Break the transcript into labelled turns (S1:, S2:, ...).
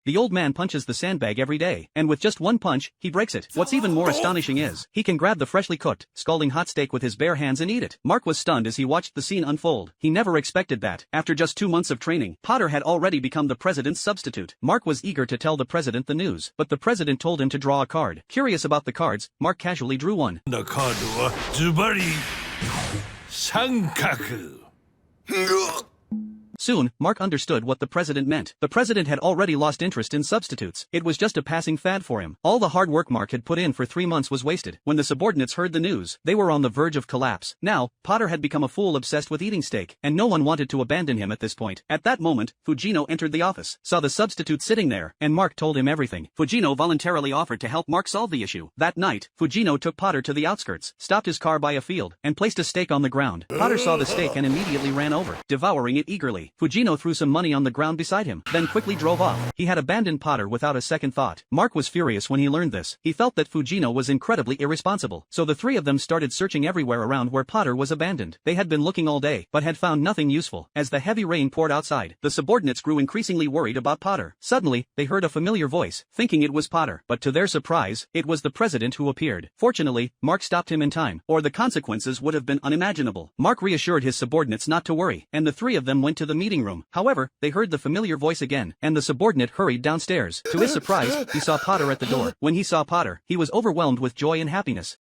S1: The old man punches the sandbag every day, and with just one punch, he breaks it. What's even more astonishing is, he can grab the freshly cooked, scalding hot steak with his bare hands and eat it. Mark was stunned as he watched the scene unfold. He never expected that, after just 2 months of training, Potter had already become the president's substitute. Mark was eager to tell the president the news, but the president told him to draw a card. Curious about the cards, Mark casually drew one.
S2: The card was 주발이 삼각.
S1: Soon, Mark understood what the president meant. The president had already lost interest in substitutes. It was just a passing fad for him. All the hard work Mark had put in for 3 months was wasted. When the subordinates heard the news, they were on the verge of collapse. Now, Potter had become a fool obsessed with eating steak, and no one wanted to abandon him at this point. At that moment, Fujino entered the office, saw the substitute sitting there, and Mark told him everything. Fujino voluntarily offered to help Mark solve the issue. That night, Fujino took Potter to the outskirts, stopped his car by a field, and placed a steak on the ground. Potter saw the steak and immediately ran over, devouring it eagerly. Fujino threw some money on the ground beside him, then quickly drove off. He had abandoned Potter without a second thought. Mark was furious when he learned this. He felt that Fujino was incredibly irresponsible. So the three of them started searching everywhere around where Potter was abandoned. They had been looking all day, but had found nothing useful. As the heavy rain poured outside, the subordinates grew increasingly worried about Potter. Suddenly, they heard a familiar voice, thinking it was Potter. But to their surprise, it was the president who appeared. Fortunately, Mark stopped him in time, or the consequences would have been unimaginable. Mark reassured his subordinates not to worry, and the three of them went to the meeting room. However, they heard the familiar voice again, and the subordinate hurried downstairs. To his surprise, he saw Potter at the door. When he saw Potter, he was overwhelmed with joy and happiness.